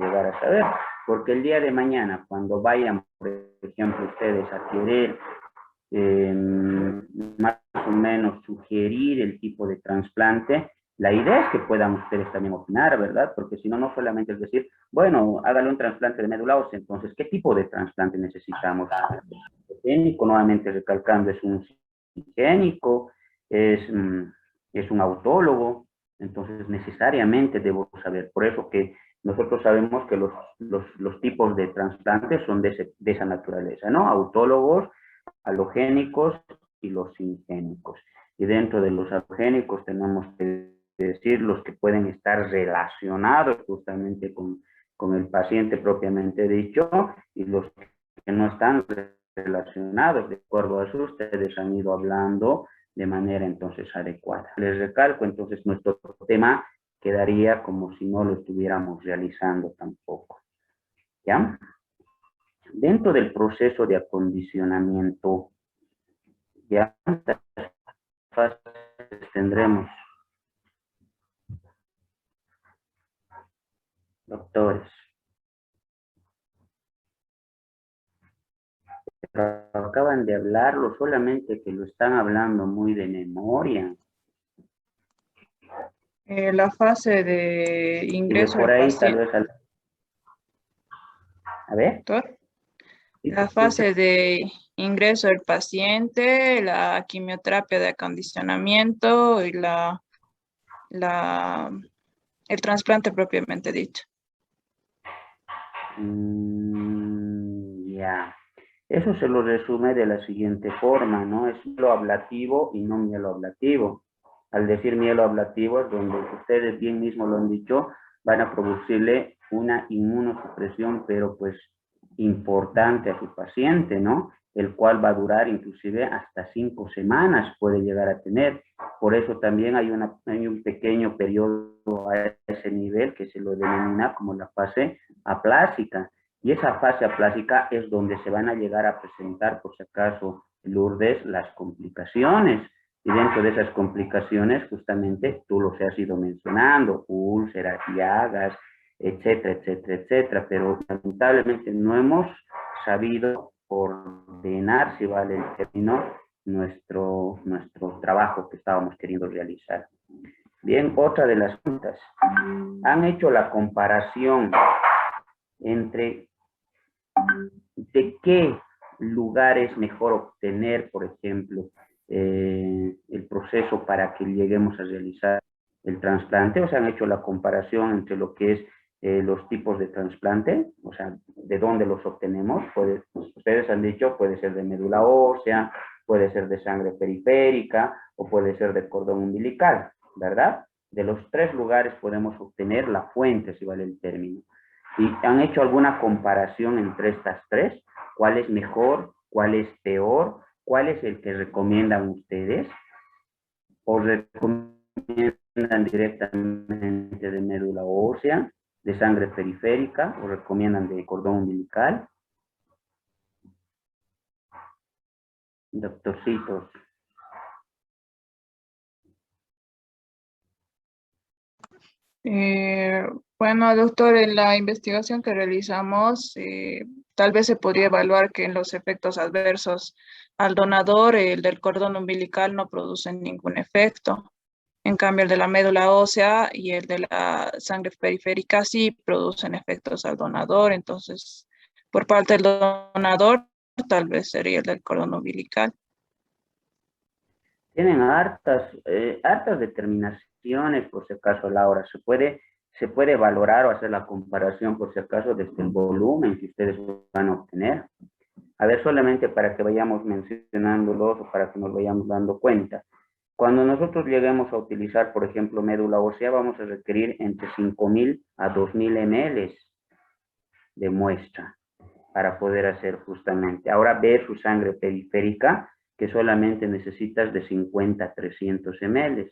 llegar a saber, porque el día de mañana, cuando vayan, por ejemplo, ustedes a querer más o menos sugerir el tipo de trasplante, la idea es que puedan ustedes también opinar, ¿verdad? Porque si no, no solamente es decir, bueno, hágale un trasplante de médula ósea, entonces, ¿qué tipo de trasplante necesitamos? Génico, nuevamente recalcando, es un génico, es un autólogo, entonces necesariamente debo saber. Por eso que nosotros sabemos que los tipos de trasplantes son de esa naturaleza, ¿no? Autólogos, halogénicos y los singénicos. Y dentro de los halogénicos tenemos que decir los que pueden estar relacionados justamente con el paciente propiamente dicho y los que no están relacionados, de acuerdo a eso ustedes han ido hablando de manera entonces adecuada. Les recalco, entonces nuestro tema quedaría como si no lo estuviéramos realizando tampoco. ¿Ya? Dentro del proceso de acondicionamiento, ya fases tendremos, doctores. Pero acaban de hablarlo, solamente que lo están hablando muy de memoria. La fase de Y de ingreso por al ahí tal paciente. vez, a ver. Doctor, Sí, te la escucho. fase de ingreso del paciente, la quimioterapia de acondicionamiento y el trasplante propiamente dicho. Ya. Eso se lo resume de la siguiente forma, ¿no? Es mielo ablativo y no mielo ablativo. Al decir mielo ablativo es donde ustedes bien mismo lo han dicho, van a producirle una inmunosupresión, pero pues importante a su paciente, ¿no? El cual va a durar inclusive hasta 5 semanas, puede llegar a tener. Por eso también hay un pequeño periodo a ese nivel que se lo denomina como la fase aplásica. Y esa fase aplásica es donde se van a llegar a presentar, por si acaso, Lourdes, las complicaciones. Y dentro de esas complicaciones, justamente, tú los has ido mencionando, úlceras, llagas, etcétera, etcétera, etcétera. Pero lamentablemente no hemos sabido ordenar, si vale el término, nuestro trabajo que estábamos queriendo realizar. Bien, otra de las preguntas. Han hecho la comparación entre de qué lugar es mejor obtener, por ejemplo, el proceso para que lleguemos a realizar el trasplante, o sea, han hecho la comparación entre lo que es los tipos de trasplante, o sea, de dónde los obtenemos. Ustedes han dicho, puede ser de médula ósea, puede ser de sangre periférica o puede ser de cordón umbilical, ¿verdad? De los tres lugares podemos obtener la fuente, si vale el término. ¿Y han hecho alguna comparación entre estas tres? ¿Cuál es mejor? ¿Cuál es peor? ¿Cuál es el que recomiendan ustedes? ¿O recomiendan directamente de médula ósea, de sangre periférica, o recomiendan de cordón umbilical? Doctorcitos. Bueno, doctor, en la investigación que realizamos, tal vez se podría evaluar que en los efectos adversos al donador, el del cordón umbilical no producen ningún efecto. En cambio, el de la médula ósea y el de la sangre periférica sí producen efectos al donador. Entonces, por parte del donador, tal vez sería el del cordón umbilical. Tienen hartas determinaciones, por si acaso, Laura. Se puede valorar o hacer la comparación, por si acaso, desde el volumen que ustedes van a obtener. A ver, solamente para que vayamos mencionándolos o para que nos vayamos dando cuenta. Cuando nosotros lleguemos a utilizar, por ejemplo, médula ósea, vamos a requerir entre 5.000 a 2.000 ml de muestra para poder hacer justamente. Ahora ver su sangre periférica, que solamente necesitas de 50 a 300 ml.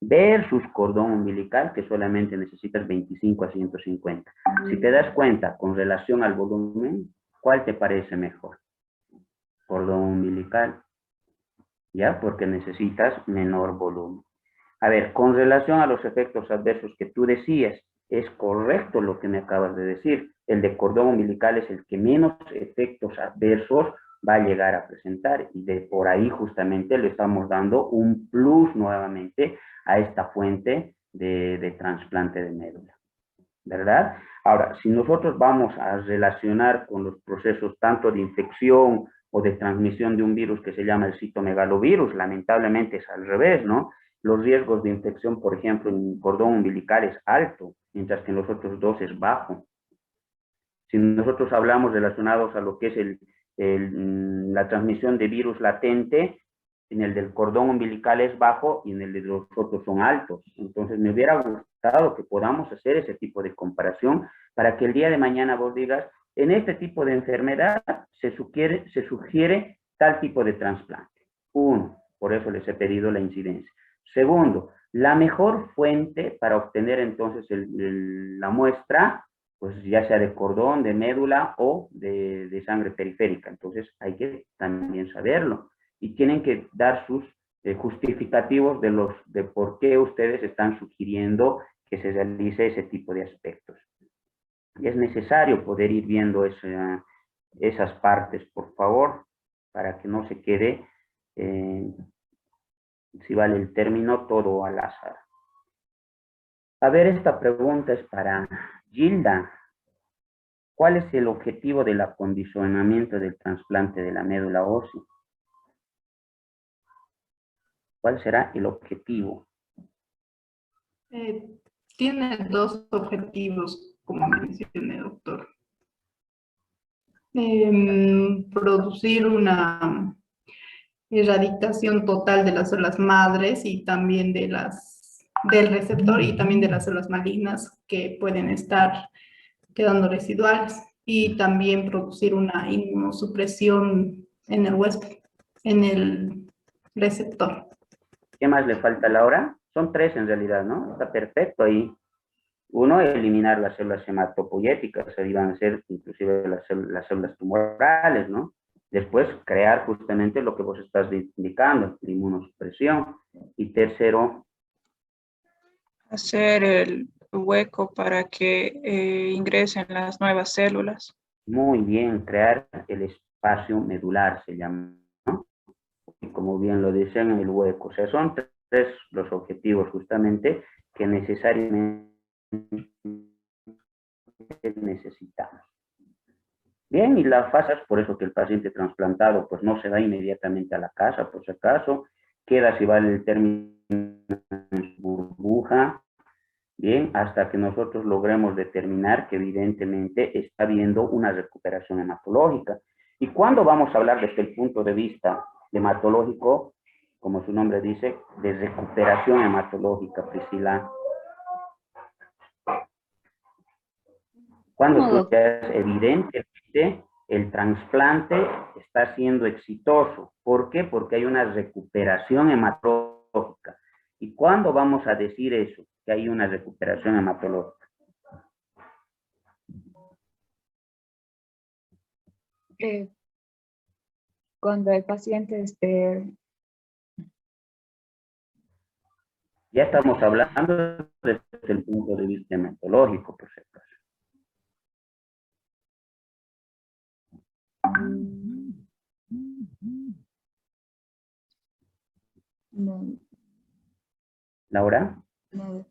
Versus cordón umbilical, que solamente necesitas 25 a 150. Si te das cuenta, con relación al volumen, ¿cuál te parece mejor? Cordón umbilical, ¿ya? Porque necesitas menor volumen. A ver, con relación a los efectos adversos que tú decías, es correcto lo que me acabas de decir. El de cordón umbilical es el que menos efectos adversos va a llegar a presentar y de por ahí justamente le estamos dando un plus nuevamente a esta fuente de trasplante de médula, ¿verdad? Ahora, si nosotros vamos a relacionar con los procesos tanto de infección o de transmisión de un virus que se llama el citomegalovirus, lamentablemente es al revés, ¿no? Los riesgos de infección, por ejemplo, en el cordón umbilical es alto, mientras que en los otros dos es bajo. Si nosotros hablamos relacionados a lo que es la transmisión de virus latente, en el del cordón umbilical es bajo y en el de los otros son altos. Entonces me hubiera gustado que podamos hacer ese tipo de comparación para que el día de mañana vos digas, en este tipo de enfermedad se sugiere tal tipo de trasplante. Uno, por eso les he pedido la incidencia. Segundo, la mejor fuente para obtener entonces la muestra, pues ya sea de cordón, de médula o de sangre periférica. Entonces hay que también saberlo. Y tienen que dar sus justificativos de por qué ustedes están sugiriendo que se realice ese tipo de aspectos. Y es necesario poder ir viendo esas partes, por favor, para que no se quede, si vale el término, todo al azar. A ver, esta pregunta es para Gilda. ¿Cuál es el objetivo del acondicionamiento del trasplante de la médula ósea? ¿Cuál será el objetivo? Tiene dos objetivos, como mencioné, doctor. Producir una erradicación total de las células madres y también del receptor y también de las células malignas que pueden estar quedando residuales, y también producir una inmunosupresión en el huésped, en el receptor. ¿Qué más le falta, Laura? Son tres en realidad, ¿no? Está perfecto ahí. Uno, eliminar las células hematopoyéticas, ahí van a ser inclusive las células tumorales, ¿no? Después, crear justamente lo que vos estás indicando, la inmunosupresión. Y tercero, hacer el hueco para que ingresen las nuevas células. muy bien, crear el espacio medular, se llama, ¿no? Y como bien lo dicen, el hueco. O sea, son tres los objetivos justamente que necesariamente necesitamos. Bien, y la fase es por eso que el paciente trasplantado pues no se va inmediatamente a la casa, por si acaso, queda, si vale el término, en su burbuja, bien, hasta que nosotros logremos determinar que evidentemente está habiendo una recuperación hematológica. ¿Y cuándo vamos a hablar desde el punto de vista hematológico, como su nombre dice, de recuperación hematológica, Priscila? Cuando tú ya evidentemente el trasplante está siendo exitoso. ¿Por qué? Porque hay una recuperación hematológica. ¿Y cuándo vamos a decir eso? Que hay una recuperación hematológica. Cuando el paciente Ya estamos hablando desde el punto de vista hematológico, por si acaso. no, Laura. no,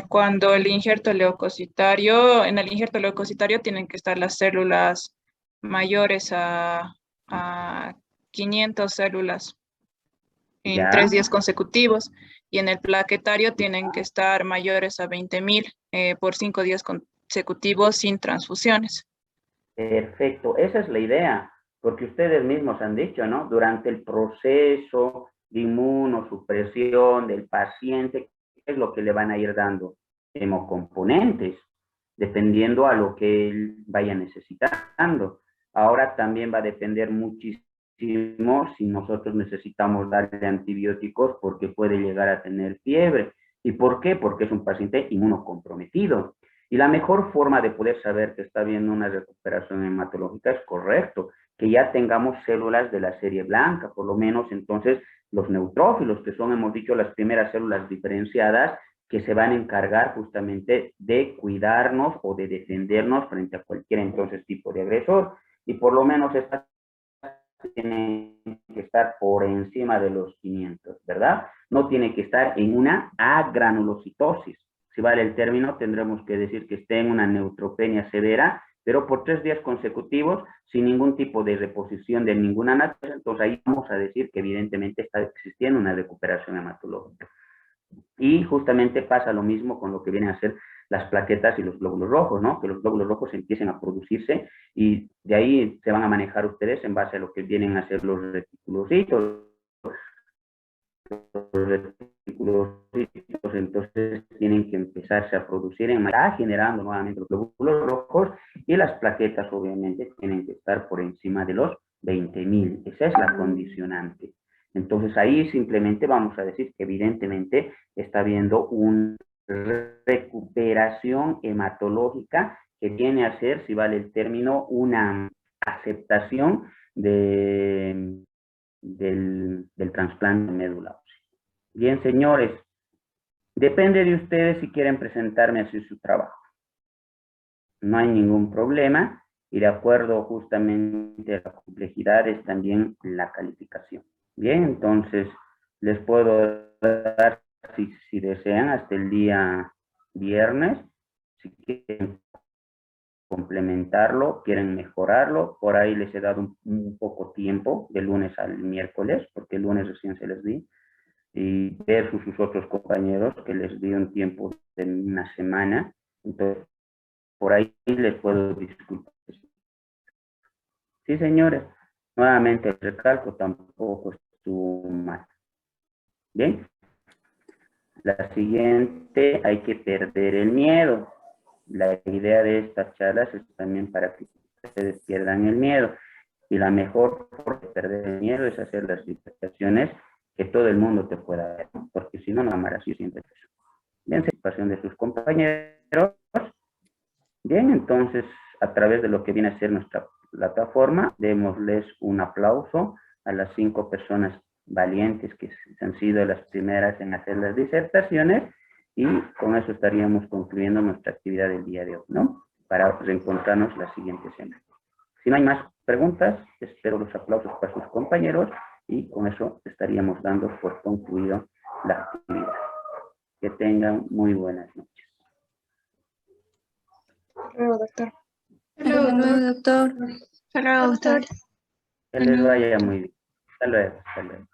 Cuando el injerto leucocitario, en el injerto leucocitario tienen que estar las células mayores a 500 células en 3 Ya, días consecutivos, y en el plaquetario tienen que estar mayores a 20.000 por 5 días consecutivos sin transfusiones. perfecto. Esa es la idea, porque ustedes mismos han dicho, ¿no? Durante el proceso de inmunosupresión del paciente, ¿qué es lo que le van a ir dando? Hemocomponentes, dependiendo a lo que él vaya necesitando. Ahora también va a depender muchísimo si nosotros necesitamos darle antibióticos porque puede llegar a tener fiebre. ¿Y por qué? Porque es un paciente inmunocomprometido. Y la mejor forma de poder saber que está habiendo una recuperación hematológica es correcto, que ya tengamos células de la serie blanca, por lo menos entonces los neutrófilos, que son, hemos dicho, las primeras células diferenciadas que se van a encargar justamente de cuidarnos o de defendernos frente a cualquier entonces tipo de agresor. Y por lo menos estas tienen que estar por encima de los 500, ¿verdad? No tiene que estar en una agranulocitosis. Si vale el término, tendremos que decir que esté en una neutropenia severa, pero por 3 días consecutivos, sin ningún tipo de reposición de ninguna naturaleza, entonces ahí vamos a decir que evidentemente está existiendo una recuperación hematológica. Y justamente pasa lo mismo con lo que vienen a ser las plaquetas y los glóbulos rojos, ¿no? Que los glóbulos rojos empiecen a producirse y de ahí se van a manejar ustedes en base a lo que vienen a ser los reticulocitos. Los reticulocitos entonces tienen que empezarse a producir en masa, generando nuevamente los glóbulos rojos, y las plaquetas obviamente tienen que estar por encima de los 20.000. Esa es la condicionante. Entonces ahí simplemente vamos a decir que evidentemente está habiendo una recuperación hematológica que viene a ser, si vale el término, una aceptación del trasplante de médula ósea. Bien, señores, depende de ustedes si quieren presentarme así su trabajo. No hay ningún problema y de acuerdo justamente a la complejidad es también la calificación. Bien, entonces les puedo dar, si desean, hasta el día viernes, si quieren complementarlo, quieren mejorarlo, por ahí les he dado un poco tiempo, de lunes al miércoles, porque el lunes recién se les di, y versus sus otros compañeros que les di un tiempo de una semana, entonces por ahí les puedo disculpar. Sí, señores, nuevamente el recalco tampoco estuvo mal. Bien, la siguiente, hay que perder el miedo. La idea de estas charlas es también para que ustedes pierdan el miedo. Y la mejor forma de perder el miedo es hacer las situaciones que todo el mundo te pueda ver, porque si no, no amarás siempre eso. Bien, participación de sus compañeros. Bien, entonces, a través de lo que viene a ser nuestra plataforma, démosles un aplauso a las 5 personas valientes que han sido las primeras en hacer las disertaciones, y con eso estaríamos concluyendo nuestra actividad del día de hoy, ¿no? Para reencontrarnos la siguiente semana. Si no hay más preguntas, espero los aplausos para sus compañeros y con eso estaríamos dando por concluido la actividad. Que tengan muy buenas noches. Hasta luego, doctor. Hasta luego, doctor. Hasta luego, doctor. Que les vaya muy bien. Hasta luego. Hasta luego.